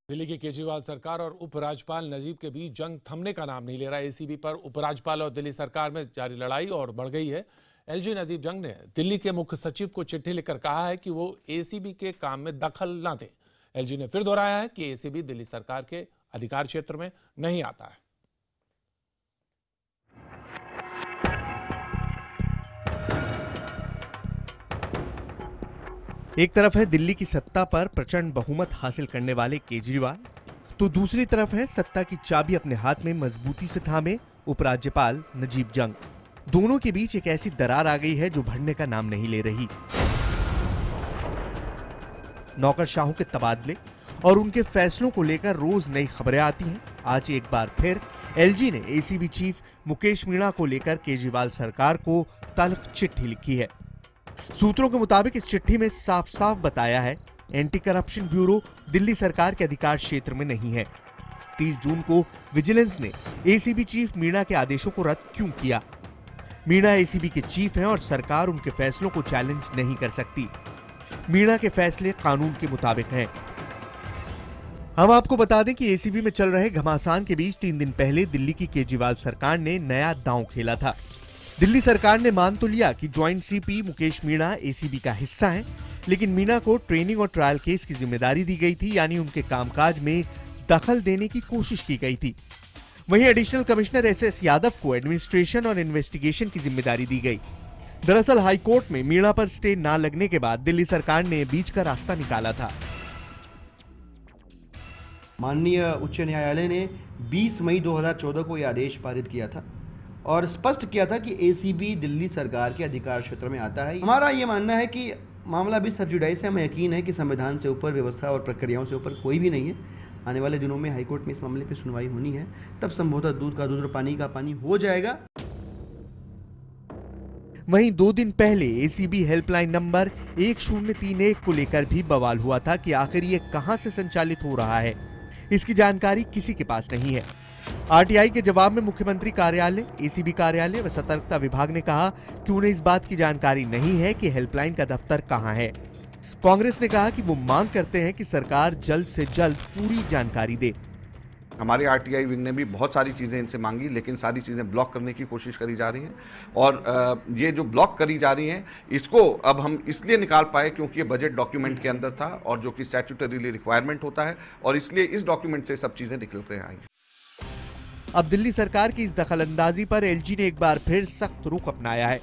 दिल्ली की केजरीवाल सरकार और उपराज्यपाल नजीब के बीच जंग थमने का नाम नहीं ले रहा। एसीबी पर उपराज्यपाल और दिल्ली सरकार में जारी लड़ाई और बढ़ गई है। एलजी नजीब जंग ने दिल्ली के मुख्य सचिव को चिट्ठी लिखकर कहा है कि वो एसीबी के काम में दखल न दें। एलजी ने फिर दोहराया है कि एसीबी दिल्ली सरकार के अधिकार क्षेत्र में नहीं आता है। एक तरफ है दिल्ली की सत्ता पर प्रचंड बहुमत हासिल करने वाले केजरीवाल, तो दूसरी तरफ है सत्ता की चाबी अपने हाथ में मजबूती से थामे उपराज्यपाल नजीब जंग। दोनों के बीच एक ऐसी दरार आ गई है जो बढ़ने का नाम नहीं ले रही। नौकरशाहों के तबादले और उनके फैसलों को लेकर रोज नई खबरें आती हैं। आज एक बार फिर एलजी ने एसीबी चीफ मुकेश मीणा को लेकर केजरीवाल सरकार को तल्ख चिट्ठी लिखी है। सूत्रों के मुताबिक इस चिट्ठी में साफ साफ बताया है एंटी करप्शन ब्यूरो दिल्ली सरकार के अधिकार क्षेत्र में नहीं है। 30 जून को विजिलेंस ने एसीबी चीफ मीणा के आदेशों को रद्द क्यों किया? मीणा एसीबी के चीफ हैं और सरकार उनके फैसलों को चैलेंज नहीं कर सकती। मीणा के फैसले कानून के मुताबिक हैं। हम आपको बता दें कि एसीबी में चल रहे घमासान के बीच 3 दिन पहले दिल्ली की केजरीवाल सरकार ने नया दांव खेला था। दिल्ली सरकार ने मान तो लिया कि joint CP Mukesh Meena ACB का हिस्सा हैं, लेकिन मीणा को ट्रेनिंग और ट्रायल केस की जिम्मेदारी दी गई थी, यानी उनके कामकाज में दखल देने की कोशिश की गई थी। वहीं एडिशनल कमिश्नर एसएस यादव को एडमिनिस्ट्रेशन और इन्वेस्टिगेशन की जिम्मेदारी दी गई। दरअसल हाईकोर्ट में मीणा पर स्टे न लगने के बाद दिल्ली सरकार ने बीच का रास्ता निकाला था। माननीय उच्च न्यायालय ने 20 मई 2014 को यह आदेश पारित किया था और स्पष्ट किया था कि एसीबी दिल्ली सरकार के अधिकार क्षेत्र में आता है। हमारा ये मानना है कि मामला भी सब जुडाइस है। हमें यकीन है कि संविधान से ऊपर, व्यवस्था और प्रक्रियाओं से ऊपर कोई भी नहीं है। आने वाले दिनों में हाईकोर्ट में इस मामले पर सुनवाई होनी है, तब संभवतः दूध का दूध और पानी का पानी हो जाएगा। वहीं 2 दिन पहले एसीबी हेल्पलाइन नंबर 1031 को लेकर भी बवाल हुआ था कि आखिर ये कहां से संचालित हो रहा है। इसकी जानकारी किसी के पास नहीं है। आरटीआई के जवाब में मुख्यमंत्री कार्यालय, एसीबी कार्यालय व सतर्कता विभाग ने कहा कि उन्हें इस बात की जानकारी नहीं है कि हेल्पलाइन का दफ्तर कहां है। कांग्रेस ने कहा कि वो मांग करते हैं कि सरकार जल्द से जल्द पूरी जानकारी दे। हमारे आरटीआई विंग ने भी बहुत सारी चीज़ें इनसे मांगी, लेकिन सारी चीज़ें ब्लॉक करने की कोशिश करी जा रही हैं। और ये जो ब्लॉक करी जा रही हैं, इसको अब हम इसलिए निकाल पाए क्योंकि ये बजट डॉक्यूमेंट के अंदर था और जो कि स्टैट्यूटरीली रिक्वायरमेंट होता है, और इसलिए इस डॉक्यूमेंट से सब चीज़ें निकल कर आई। अब दिल्ली सरकार की इस दखलंदाजी पर एलजी ने एक बार फिर सख्त रुख अपनाया है।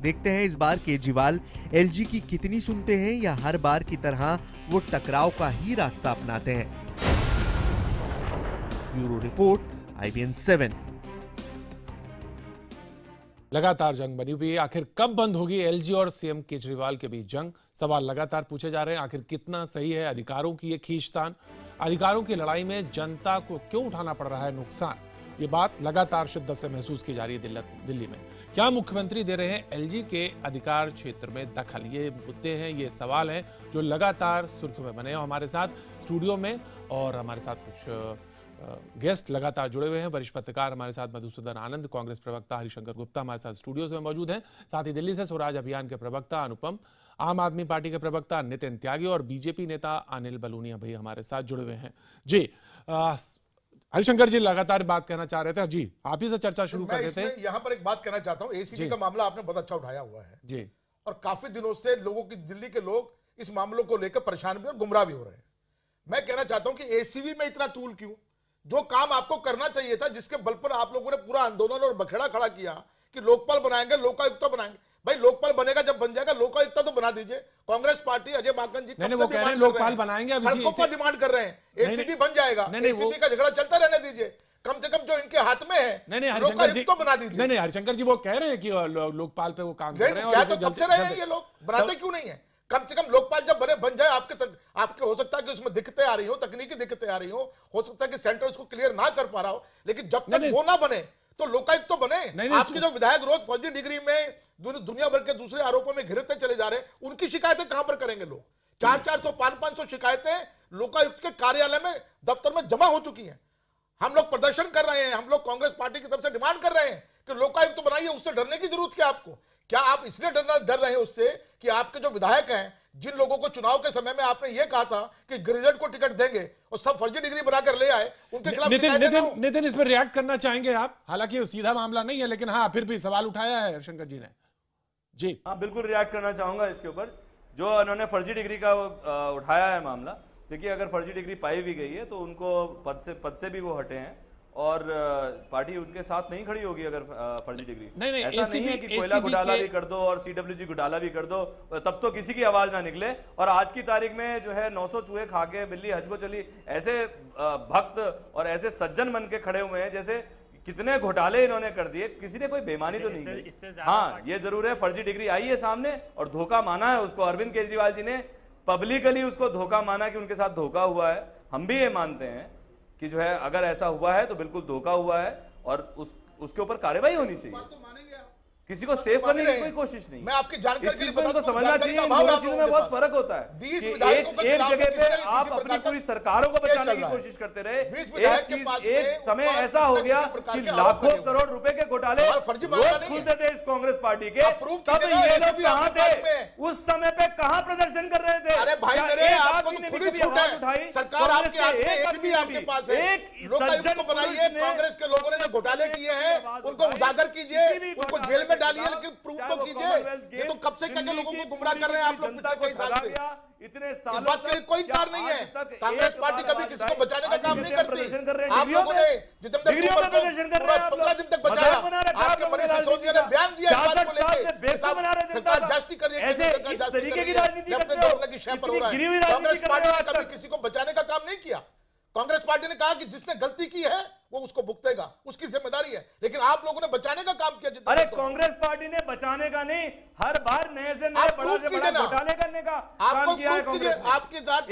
देखते हैं इस बार केजरीवाल एलजी की कितनी सुनते हैं या हर बार की तरह वो टकराव का ही रास्ता अपनाते हैं। Bureau report, IBN 7। लगातार जंग बनी हुई है। आखिर कब बंद होगी एलजी और सीएम केजरीवाल के बीच जंग? सवाल लगातार पूछे जा रहे हैं। आखिर कितना सही है अधिकारों की ये खींचतान? अधिकारों की लड़ाई में जनता को क्यों उठाना पड़ रहा है नुकसान? ये बात लगातार शिद्दत से महसूस की जा रही है दिल्ली में। क्या मुख्यमंत्री दे रहे हैं एलजी के अधिकार क्षेत्र में दखल? ये मुद्दे हैं, ये सवाल हैं जो लगातार सुर्खियों में बने हैं। हमारे साथ स्टूडियो में और हमारे साथ कुछ गेस्ट लगातार जुड़े हुए हैं। वरिष्ठ पत्रकार हमारे साथ मधुसूदन आनंद, कांग्रेस प्रवक्ता हरिशंकर गुप्ता हमारे साथ स्टूडियोज में मौजूद हैं। साथ ही दिल्ली से स्वराज अभियान के प्रवक्ता अनुपम, आम आदमी पार्टी के प्रवक्ता नितिन त्यागी और बीजेपी नेता अनिल बलूनिया भी हमारे साथ जुड़े हुए हैं। जी हरिशंकर जी लगातार बात कहना चाह रहे थे। जी आप ही से चर्चा शुरू कर देते हैं। यहाँ पर एक बात कहना चाहता हूँ। एसीबी का मामला आपने बहुत अच्छा उठाया हुआ है जी, और काफी दिनों से लोगों की, दिल्ली के लोग इस मामलों को लेकर परेशान भी और गुमराह भी हो रहे हैं। मैं कहना चाहता हूं कि एसीबी में इतना तूल क्यों? जो काम आपको करना चाहिए था, जिसके बल पर आप लोगों ने पूरा आंदोलन और बखेड़ा खड़ा किया कि लोकपाल बनाएंगे, लोकायुक्त बनाएंगे। भाई लोकपाल बनेगा जब बन जाएगा, लोकायुक्त तो बना दीजिए। कांग्रेस पार्टी, अजय माकन जी वो कह रहे हैं लोकपाल बनाएंगे, सड़कों पर डिमांड कर रहे हैं। एसीबी बन जाएगा, एसीबी का झगड़ा चलता रहने दीजिए। कम से कम जो इनके हाथ में है हरिशंकर जी तो बना दीजिए। नहीं हरिशंकर जी वो कह रहे हैं कि लोकपाल पे वो काम कर रहे हैं। और कब से रहे हैं ये लोग, बनाते क्यों नहीं है? कम से कम लोकपाल जब बन जाए, आपके हो सकता है कि उसमें दिक्कतें आ रही हो, तकनीकी दिक्कतें आ रही हो सकता है कि सेंटर उसको क्लियर ना कर पा रहा हो, लेकिन जब तक वो ना बने तो लोकायुक्त तो बने। आपके जो विधायक रोज फर्जी डिग्री में दुनिया भर के दूसरे आरोपों में घिरते चले जा रहे हैं, उनकी शिकायतें कहां पर करेंगे लोग? 400-400, 500-500 शिकायतें लोकायुक्त के कार्यालय में, दफ्तर में जमा हो चुकी हैं। हम लोग प्रदर्शन कर रहे हैं, हम लोग कांग्रेस पार्टी की तरफ से डिमांड कर रहे हैं कि लोकायुक्त बनाइए। उससे डरने की जरूरत क्या आपको? क्या आप इसलिए डर रहे हैं उससे कि आपके जो विधायक हैं, जिन लोगों को चुनाव के समय में आपने ये कहा था कि गिरिजन को टिकट देंगे और सब फर्जी डिग्री बनाकर ले आए, उनके खिलाफ नितिन इस पर रिएक्ट करना चाहेंगे आप? हालांकि सीधा मामला नहीं है, लेकिन हाँ फिर भी सवाल उठाया है शंकर जी ने। जी हाँ, बिल्कुल रिएक्ट करना चाहूंगा इसके ऊपर जो उन्होंने फर्जी डिग्री का उठाया है मामला। देखिए, अगर फर्जी डिग्री पाई भी गई है तो उनको पद से भी वो हटे हैं और पार्टी उनके साथ नहीं खड़ी होगी अगर फर्जी डिग्री। नहीं, ऐसा नहीं है कि कोयला घोटाला भी कर दो और सीडब्ल्यूजी घोटाला भी कर दो तब तो किसी की आवाज ना निकले। और आज की तारीख में जो है 900 चूहे खा के बिल्ली हज को चली, ऐसे भक्त और ऐसे सज्जन बन के खड़े हुए हैं जैसे कितने घोटाले इन्होंने कर दिए, किसी ने कोई बेईमानी तो नहीं की। हाँ, ये जरूर है फर्जी डिग्री आई है सामने और धोखा माना है उसको। अरविंद केजरीवाल जी ने पब्लिकली उसको धोखा माना कि उनके साथ धोखा हुआ है। हम भी ये मानते हैं कि जो है अगर ऐसा हुआ है तो बिल्कुल धोखा हुआ है और उसके ऊपर कार्रवाई होनी चाहिए। किसी को सेव करने की कोई कोशिश नहीं। मैं आपकी जानकारी के लिए बता दूं, समझना चाहिए इन दोनों चीजों में बहुत फर्क होता है। एक जगह पे आप अपनी पूरी सरकारों को बचाने की कोशिश करते रहे, एक समय ऐसा हो गया कि लाखों करोड़ रुपए के घोटाले रोज खुलते थे इस कांग्रेस पार्टी के। तब ये लोग कहां थे? उस समय पे कहां प्रदर्शन कर रहे थे? अरे भाई मेरे, आपको तो खुली छूट है, सरकार आपके हाथ में, एसीबी आपके पास है। लोकायुक्त को बनाइए, कांग्रेस के लोगों ने जो घोटाले किए हैं उनको उजागर कीजिए, उनको जेल में डालिए, लेकिन प्रूफ तो कीजिए। ये तो कब से कहकर लोगों को गुमराह कर रहे हैं आप लोग पिछले कई साल से। इतने इस बात के लिए कोई इनकार नहीं है। कांग्रेस पार्टी कभी किसी को बचाने का काम नहीं करती। आप लोगों ने जितेंद्र तोमर को पूरा 15 दिन तक बचाया। आपके मनीष सिसोदिया ने बयान दिया इस बात को लेकर, सरकार जास्ती कर रही है, सरकार जास्ती कर रही है, अपने गवर्नर की शय पर हो रहा है। कांग्रेस पार्टी ने कभी किसी को बचाने का काम नहीं किया। कांग्रेस पार्टी ने कहा कि जिसने गलती की है वो उसको भुगतेगा, उसकी जिम्मेदारी है, लेकिन आप लोगों ने बचाने का काम किया। अरे कांग्रेस पार्टी ने बचाने का नहीं, हर बार नए से नए बड़ा से बड़ा घोटाले करने का काम किया है कांग्रेस ने। आपके साथ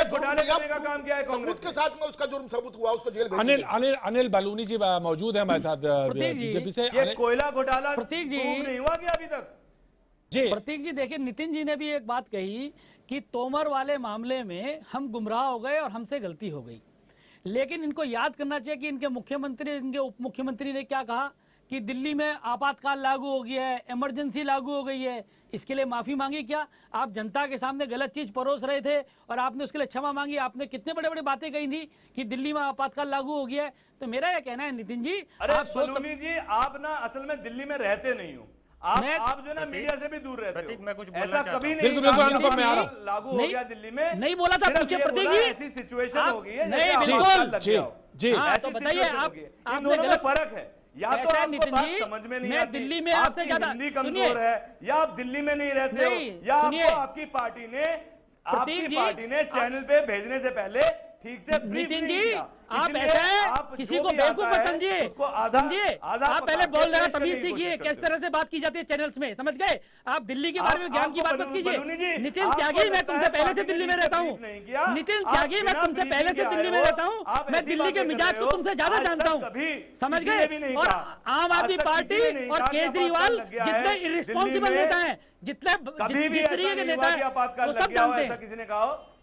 घोटाले करने का काम किया है कांग्रेस के साथ में उसका जुर्म सबूत हुआ, उसको जेल भेज दिया। अनिल बलूनी जी मौजूद है हमारे साथ बीजेपी से। ये कोयला घोटाला प्रतीक जी नहीं हुआ क्या अभी तक? जी प्रतीक जी, देखिए नितिन जी ने भी एक बात कही कि तोमर वाले मामले में हम गुमराह हो गए और हमसे गलती हो गई, लेकिन इनको याद करना चाहिए कि इनके मुख्यमंत्री, इनके उप मुख्यमंत्री ने क्या कहा कि दिल्ली में आपातकाल लागू हो गया है, इमरजेंसी लागू हो गई है, इसके लिए माफी मांगी। क्या आप जनता के सामने गलत चीज परोस रहे थे और आपने उसके लिए क्षमा मांगी? आपने कितने बड़े बड़े बातें कही थी कि दिल्ली में आपातकाल लागू हो गया है। तो मेरा यह कहना है नितिन जी, अरे बलूनी जी, आप ना असल में दिल्ली में रहते नहीं हो, आप जो ना मीडिया से भी दूर रहते हो। मैं कुछ ऐसा कभी नहीं लागू हो गया दिल्ली में, नहीं बोला था। पूछे प्रतीक जी, ऐसी सिचुएशन हो गई है नहीं बिल्कुल जी। तो बताइए आप, इन दोनों में फर्क है। या तो आपको बात समझ में नहीं आती, दिल्ली में आपसे ज्यादा हिंदी कमजोर है, या आप दिल्ली में नहीं रहते हो, या आपकी पार्टी ने चैनल पे भेजने से पहले ठीक से नितिन जी, आप ऐसे किसी को बेवकूफ मत समझिए, आप पहले बोल रहे हैं, तमीज सीखिए किस तरह से बात की जाती है चैनल्स में, समझ गए? आप दिल्ली के बारे में ज्ञान की बात मत कीजिए। नितिन त्यागी, मैं तुमसे पहले से दिल्ली में रहता हूँ। नितिन त्यागी, मैं तुमसे पहले से दिल्ली में रहता हूँ, मैं दिल्ली के मिजाज को तुमसे ज्यादा जानता हूँ, समझ गए? और आम आदमी पार्टी और केजरीवाल जितने इरिस्पॉन्सिबल नेता है, जितने जिस तरीके के नेता है, वो सब जानते हैं। किसी ने कहा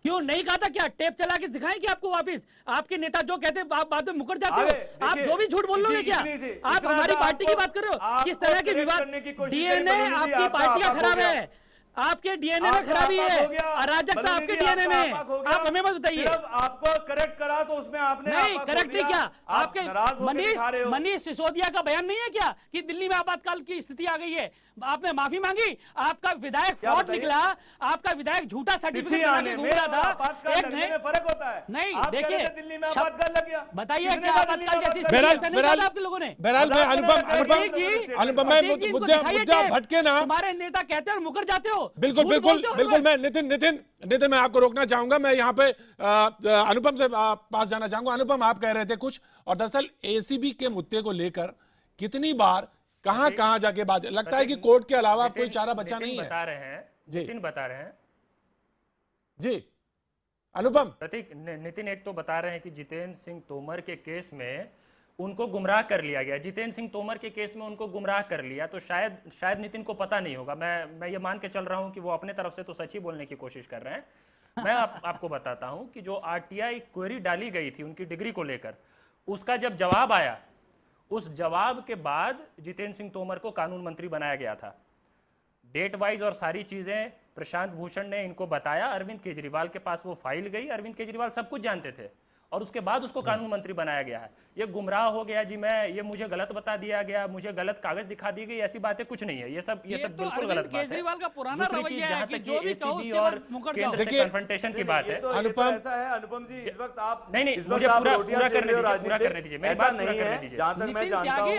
क्यों नहीं कहा था? क्या टेप चला के दिखाएं कि आपको वापस आपके नेता जो कहते हैं आप बाद में मुकर जाते हो? आप जो भी झूठ बोल लोगे क्या? आप हमारी पार्टी की बात कर रहे हो? किस तरह की विवाद, डीएनए आपकी पार्टी का खराब है, आपके डीएनए में खराबी है, अराजकता आपके डीएनए में। आप हमें मत बताइए। आपको करेक्ट करा तो उसमें आपने नहीं करेक्ट नहीं क्या? आपके मनीष सिसोदिया का बयान नहीं है क्या कि दिल्ली में आपातकाल की स्थिति आ गई है? आपने माफी मांगी, आपका विधायक फ्रॉड निकला, आपका विधायक झूठा सर्टिफिकेट बना के घूम रहा था। एक नहीं फर्क होता है। नहीं देखिए, दिल्ली में आपातकाल लग गया, बताइए क्या आपातकाल जैसी स्थिति आपके लोगों ने? बहरहाल में अनुपम मुद्दा भटके ना, हमारे नेता कहते हैं और मुकर जाते हो। बिल्कुल मैं नितिन मैं आपको रोकना चाहूंगा। मैं यहाँ पे अनुपम से पास जाना चाहूंगा। अनुपम, आप कह रहे थे कुछ, और दरअसल एसीबी के मुद्दे को लेकर कितनी बार कहां जाके बात, लगता है कि कोर्ट के अलावा कोई चारा बचा नहीं है। बता रहे हैं नितिन, बता रहे हैं जी अनुपम। प्रतीक, नितिन एक तो बता रहे हैं कि जितेंद्र सिंह तोमर के केस में उनको गुमराह कर लिया गया। जितेंद्र सिंह तोमर के केस में उनको गुमराह कर लिया, तो शायद नितिन को पता नहीं होगा। मैं ये मान के चल रहा हूं कि वो अपने तरफ से तो सच ही बोलने की कोशिश कर रहे हैं। मैं आपको बताता हूं कि जो आरटीआई क्वेरी डाली गई थी उनकी डिग्री को लेकर, उसका जब जवाब आया, उस जवाब के बाद जितेंद्र सिंह तोमर को कानून मंत्री बनाया गया था। डेट वाइज और सारी चीजें प्रशांत भूषण ने इनको बताया, अरविंद केजरीवाल के पास वो फाइल गई, अरविंद केजरीवाल सब कुछ जानते थे और उसके बाद उसको कानून मंत्री बनाया गया है। ये गुमराह हो गया जी, ये मुझे गलत बता दिया गया, मुझे गलत कागज दिखा दी गई, ऐसी बातें कुछ नहीं है। ये सब बिल्कुल गलत बात है। केजरीवाल का पुराना रवैया है कि जो भी कहो एसीबी और केंद्र से कन्फ्रंटेशन की बात है। अनुपम, ऐसा है अनुपम जी, इस वक्त आप नहीं मुझे पूरा करने दीजिए, मेरी बात पूरा करने दीजिए। जहां तक मैं जानता हूं,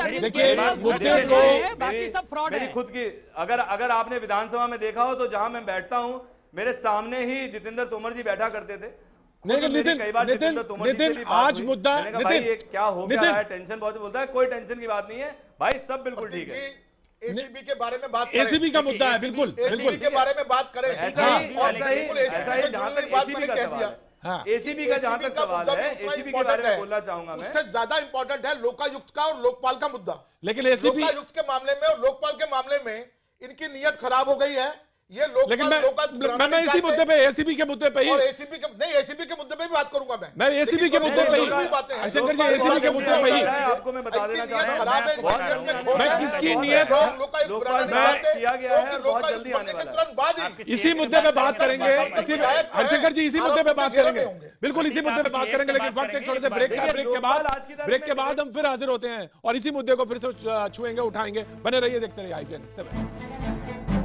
बाकी सब फ्रॉड है। मेरी खुद की अगर आपने विधानसभा में देखा हो तो जहां मैं बैठता हूं मेरे सामने ही जितेंद्र तोमर जी बैठा करते थे। नितिन आज मुद्दा, नितिन क्या हो गया है, टेंशन बहुत बोलता है, कोई टेंशन की बात नहीं है भाई, सब बिल्कुल ठीक है। एसीबी के बारे में बात करें, एसीबी का मुद्दा है, बिल्कुल एसीबी के बारे में बात करें। एसीबी का जहां तक सवाल है, एसीबी के बारे में बोलना चाहूंगा मैं, उससे ज्यादा इंपॉर्टेंट है लोकायुक्त का और लोकपाल का मुद्दा। लेकिन एसीबी लोकायुक्त के मामले में और लोकपाल के मामले में इनकी नीयत खराब हो गई है। ये लेकिन मैं इसी मुद्दे पे, एसीबी के मुद्दे पे ही, और एसीबी के मुद्दे पे भी बात करूंगा मैं एसीबी के मुद्दे पे ही, शंकर जी एसीबी के मुद्दे पे ही आपको मैं बताना चाहता हूं मैं किसकी नीयत किया गया है, बहुत जल्दी आने वाला है। इसी मुद्दे पे बात करेंगे, हरिशंकर जी इसी मुद्दे पे बात करेंगे, बिल्कुल इसी मुद्दे पे बात करेंगे। लेकिन वक्त एक छोटे से ब्रेक के बाद हम फिर हाजिर होते हैं और इसी मुद्दे को फिर से छुएंगे, उठाएंगे। बने रहिए, देखते रहिए IPN 7।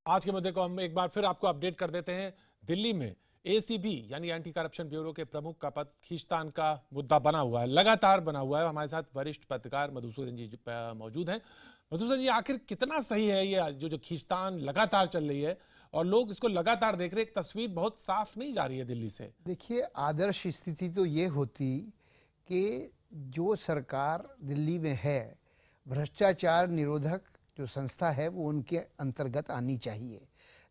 आज के मुद्दे को हम एक बार फिर आपको अपडेट कर देते हैं। दिल्ली में ACB यानी एंटी करप्शन ब्यूरो के प्रमुख का पद खींचतान का मुद्दा बना हुआ है, लगातार बना हुआ है। हमारे साथ वरिष्ठ पत्रकार मधुसूदन जी मौजूद हैं। मधुसूदन जी, आखिर कितना सही है ये जो खींचतान लगातार चल रही है और लोग इसको लगातार देख रहे हैं? एक तस्वीर बहुत साफ नहीं जा रही है दिल्ली से। देखिए, आदर्श स्थिति तो ये होती कि जो सरकार दिल्ली में है, भ्रष्टाचार निरोधक जो संस्था है वो उनके अंतर्गत आनी चाहिए।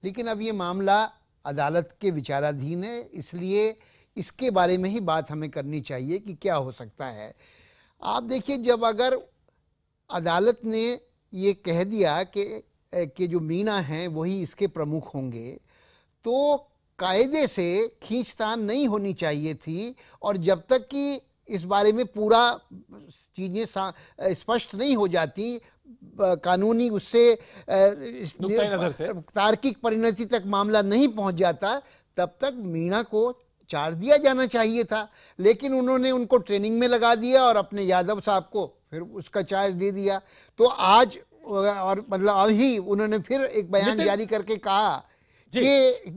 लेकिन अब ये मामला अदालत के विचाराधीन है, इसलिए इसके बारे में ही बात हमें करनी चाहिए कि क्या हो सकता है। आप देखिए, जब अगर अदालत ने ये कह दिया कि जो मीणा हैं वही इसके प्रमुख होंगे, तो कायदे से खींचतान नहीं होनी चाहिए थी। और जब तक कि इस बारे में पूरा चीज़ें स्पष्ट नहीं हो जाती, कानूनी उससे नजर से तार्किक परिणति तक मामला नहीं पहुंच जाता, तब तक मीणा को चार्ज दिया जाना चाहिए था। लेकिन उन्होंने उनको ट्रेनिंग में लगा दिया और अपने यादव साहब को फिर उसका चार्ज दे दिया। तो आज और मतलब अभी उन्होंने फिर एक बयान जारी करके कहा कि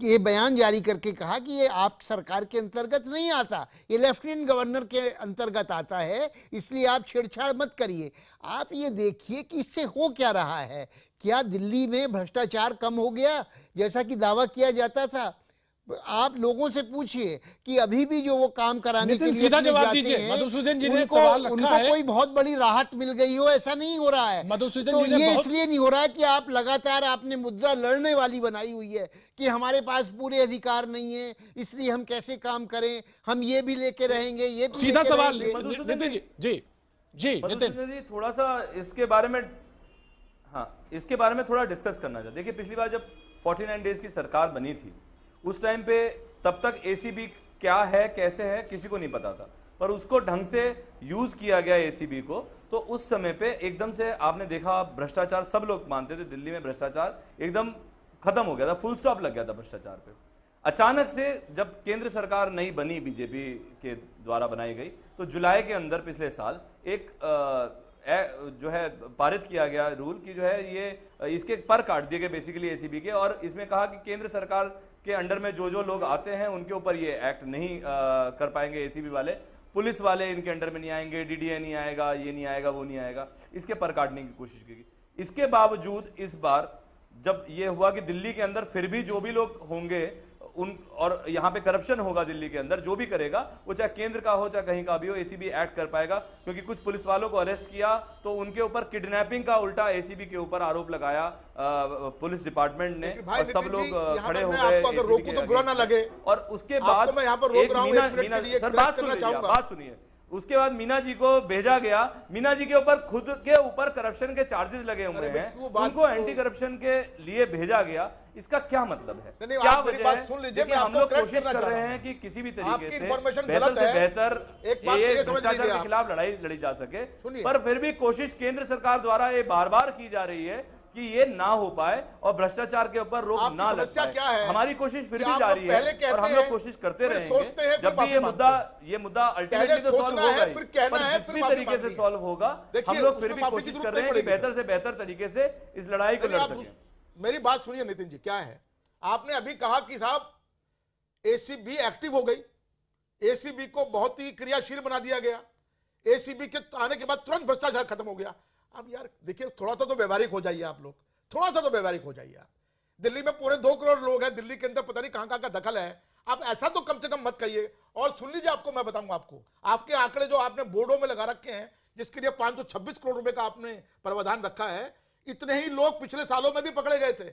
ये बयान जारी करके कहा कि ये आप सरकार के अंतर्गत नहीं आता, ये लेफ्टिनेंट गवर्नर के अंतर्गत आता है, इसलिए आप छेड़छाड़ मत करिए। आप ये देखिए कि इससे हो क्या रहा है। क्या दिल्ली में भ्रष्टाचार कम हो गया जैसा कि दावा किया जाता था? आप लोगों से पूछिए कि अभी भी जो वो काम कराने के लिए सीधा जवाब दीजिए। मधुसूदन जी ने सवाल रखा है, कोई बहुत बड़ी राहत मिल गई हो, ऐसा नहीं हो रहा है। मधुसूदन तो जी ने ये इसलिए नहीं हो रहा है कि आप लगातार आपने मुद्दा लड़ने वाली बनाई हुई है कि हमारे पास पूरे अधिकार नहीं है, इसलिए हम कैसे काम करें, हम ये भी लेके रहेंगे, ये भी सीधा सवाल नितिन जी नितिन जी, थोड़ा सा इसके बारे में, हाँ, इसके बारे में थोड़ा डिस्कस करना चाहिए। देखिए, पिछली बार जब 49 डेज की सरकार बनी थी, उस टाइम पे तब तक ACB क्या है, कैसे है, किसी को नहीं पता था, पर उसको ढंग से यूज किया गया ACB को। तो उस समय पे एकदम से आपने देखा भ्रष्टाचार, सब लोग मानते थे दिल्ली में भ्रष्टाचार एकदम खत्म हो गया था, फुल स्टॉप लग गया था भ्रष्टाचार पे। अचानक से जब केंद्र सरकार नई बनी, बीजेपी के द्वारा बनाई गई, तो जुलाई के अंदर पिछले साल एक जो है पारित किया गया रूल कि जो है ये इसके पर काट दिए गए बेसिकली ACB के, और इसमें कहा कि केंद्र सरकार के अंडर में जो लोग आते हैं उनके ऊपर ये एक्ट नहीं कर पाएंगे ACB वाले, पुलिस वाले इनके अंडर में नहीं आएंगे, DDA नहीं आएगा, ये नहीं आएगा, वो नहीं आएगा, इसके पर काटने की कोशिश की। इसके बावजूद इस बार जब ये हुआ कि दिल्ली के अंदर फिर भी जो भी लोग होंगे उन, और यहाँ पे करप्शन होगा दिल्ली के अंदर, जो भी करेगा वो चाहे केंद्र का हो चाहे कहीं का भी हो, ACB एक्ट कर पाएगा। क्योंकि कुछ पुलिस वालों को अरेस्ट किया तो उनके ऊपर किडनैपिंग का उल्टा ACB के ऊपर आरोप लगाया पुलिस डिपार्टमेंट ने, और सब लोग खड़े हो गए। अगर रोकूं तो बुरा ना लगे। और उसके बाद मैं यहाँ पर रोक रहा हूँ, बात सुनिए, उसके बाद मीना जी को भेजा गया, मीना जी के ऊपर खुद के ऊपर करप्शन के चार्जेस लगे हुए हैं, उनको एंटी करप्शन के लिए भेजा गया। इसका क्या मतलब है? क्या वजह है? सुन लीजिए, मैं हम लोग आपको कोशिश कर रहे हैं कि किसी भी तरीके से बेहतर से बेहतर भ्रष्टाचार के खिलाफ लड़ाई लड़ी जा सके, पर फिर भी कोशिश केंद्र सरकार द्वारा ये बार बार की जा रही है कि ये ना हो पाए और भ्रष्टाचार के ऊपर रोक ना लग पाए। क्या है? हमारी कोशिश फिर भी जारी है और हम लोग कोशिश करते रहेंगे। जब भी ये मुद्दा अल्टीमेटली तो सॉल्व होगा ही, पर जिस भी तरीके से सॉल्व होगा हम लोग फिर भी कोशिश कर रहे हैं कि बेहतर से बेहतर तरीके से इस लड़ाई को लड़ सकें। मेरी बात सुनिए नितिन जी, क्या है, आपने अभी कहा कि साहब एसीबी एक्टिव हो गई, एसीबी को बहुत ही क्रियाशील बना दिया गया, एसीबी के आने के बाद तुरंत भ्रष्टाचार खत्म हो गया। अब यार देखिए, थोड़ा सा तो व्यवहारिक हो जाइए आप लोग, थोड़ा सा तो व्यवहारिक हो जाइए आप। दिल्ली में पूरे 2 करोड़ लोग हैं, दिल्ली के अंदर पता नहीं कहां कहां का दखल है, आप ऐसा तो कम से कम मत कहिए। और सुन लीजिए, आपको मैं बताऊंगा, आपको आपके आंकड़े जो आपने बोर्डों में लगा रखे हैं, जिसके लिए 526 करोड़ रुपए का आपने प्रावधान रखा है, इतने ही लोग पिछले सालों में भी पकड़े गए थे।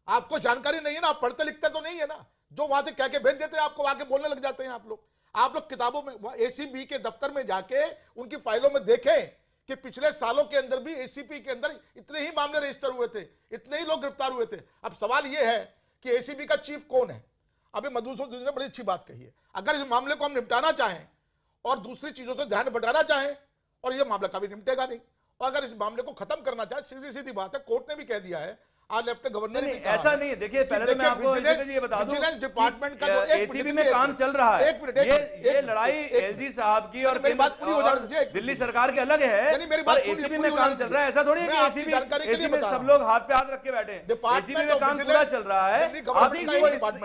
आपको जानकारी नहीं है ना, आप पढ़ते लिखते तो नहीं है ना, जो वहां से कह के भेज देते हैं आपको, आके बोलने लग जाते हैं आप लोग किताबों में, एसीबी के दफ्तर में जाके उनकी फाइलों में देखें कि पिछले सालों के अंदर भी एसीबी के अंदर इतने ही मामले रजिस्टर हुए थे, इतने ही लोग गिरफ्तार हुए थे। अब सवाल यह है कि एसीबी का चीफ कौन है? अभी मधुसूदन ने बड़ी अच्छी बात कही है, अगर इस मामले को हम निपटाना चाहें और दूसरी चीजों से ध्यान भटकाना चाहें, और यह मामला कभी निपटेगा नहीं, और अगर इस मामले को खत्म करना चाहें, सीधी सीधी बात है, कोर्ट ने भी कह दिया है, आज लेफ्टिनेंट गवर्नर ने ऐसा नहीं है। देखिए, पहले तो मैं आपको ये बता दूं, विजिलेंस डिपार्टमेंट का जो एसीबी में काम चल रहा है, ये लड़ाई एलजी साहब की और दिल्ली सरकार के अलग है, पर एसीबी में काम चल रहा है। ऐसा थोड़ी है कि एसीबी में सब लोग हाथ पे हाथ रख के बैठे हैं। एसीबी में काम पूरा चल रहा है। आप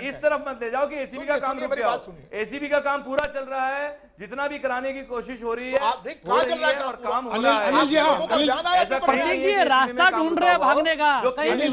इस तरफ मत ले जाओ कि एसीबी का काम रुक गया। एसीबी का काम पूरा चल रहा है, जितना भी कराने की कोशिश हो रही है और काम हो रहा है। रास्ता ढूंढ रहे हैं भागने का,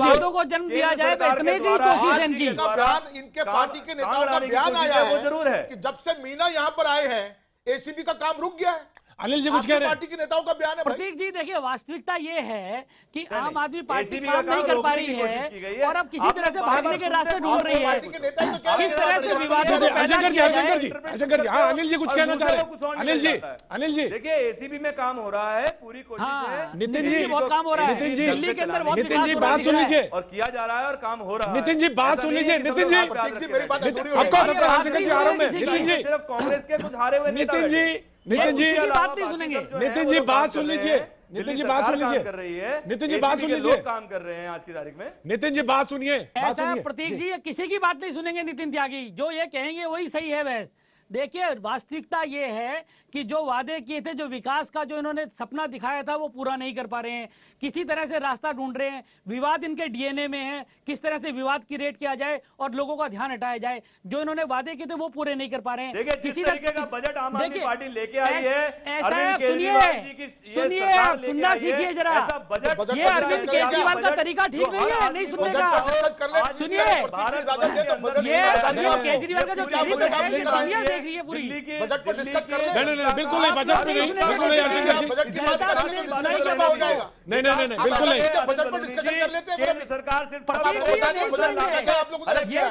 विवादों को जन्म दिया जाए, इतने की कोशिश है इनकी। बयान इनके पार्टी के नेताओं का बयान आया है, वो जरूर है कि जब से मीना यहां पर आए हैं एसीबी का काम रुक गया है। अनिल जी कुछ कह रहे हैं, पार्टी के नेताओं का बयान है। प्रतीक जी देखिए, वास्तविकता ये है कि आम आदमी पार्टी काम नहीं कर पा रही है और अब किसी तरह से भागने के रास्ते ढूंढ रही है। किस तरह से विवाद शंकर जी, हाँ अनिल जी कुछ कहना चाह रहे हैं। अनिल जी देखिए, एसीबी में काम हो रहा है, पूरी कोशिश है। नितिन जी बहुत काम हो रहा है, नितिन जी, दिल्ली के अंदर बहुत नितिन जी बात सुन लीजिए, और किया जा रहा है और काम हो रहा है। नितिन जी बात सुन लीजिए, नितिन जी मेरी बात शंकर जी आराम में, नितिन जी सिर्फ कांग्रेस के कुछ हारे हुए नितिन जी बात नहीं सुनेंगे। नितिन जी बात सुन लीजिए, नितिन जी बात सुन लीजिए, कर रही है नितिन जी बात सुन लीजिए, काम कर रहे हैं आज की तारीख में। नितिन जी बात सुनिए, ऐसा प्रतीक जी किसी की बात नहीं सुनेंगे नितिन त्यागी, जो ये कहेंगे वही सही है। बस देखिए, वास्तविकता ये है कि जो वादे किए थे, जो विकास का जो इन्होंने सपना दिखाया था, वो पूरा नहीं कर पा रहे हैं। किसी तरह से रास्ता ढूंढ रहे हैं, विवाद इनके डीएनए में है, किस तरह से विवाद क्रिएट किया जाए और लोगों का ध्यान हटाया जाए। जो इन्होंने वादे किए थे वो पूरे नहीं कर पा रहे हैं। किसी तरीके का बजट आम आदमी पार्टी लेके आई है, सुनिए, सुनना सीखिए जरा। ये अरविंद केजरीवाल का तरीका ठीक नहीं है, नहीं सुनने का। सुनिए, ये अरविंद केजरीवाल का जो देख रही है पूरी बजट पर डिस्कस कर ले। नहीं बिल्कुल नहीं, बजट में नहीं, बिल्कुल नहीं शंकर जी, बजट की बात करेंगे तो क्या हो जाएगा? नहीं बिल्कुल नहीं, बजट पर डिस्कशन कर लेते हैं। केंद्र सरकार सिर्फ आपको बता दें बजट क्या आप लोगों ने किया।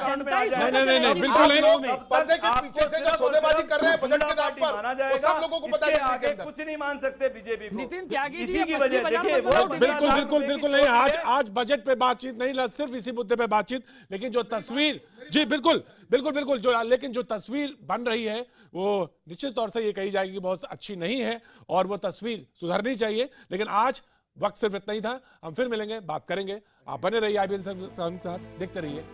नहीं बिल्कुल नहीं, पर्दे के पीछे से जो सौदेबाजी कर रहे हैं बजट के नाम पर, वो सब लोगों को पता है। कुछ नहीं मान सकते बीजेपी को। नितिन त्यागी इसी की वजह देखिए, बिल्कुल नहीं, आज बजट पे बातचीत नहीं, सिर्फ इसी मुद्दे पे बातचीत। लेकिन जो तस्वीर, जी बिल्कुल जो, लेकिन जो तस्वीर बन रही है वो निश्चित तौर से ये कही जाएगी कि बहुत अच्छी नहीं है और वो तस्वीर सुधरनी चाहिए। लेकिन आज वक्त सिर्फ इतना ही था, हम फिर मिलेंगे, बात करेंगे। आप बने रहिए IBN के साथ, देखते रहिए।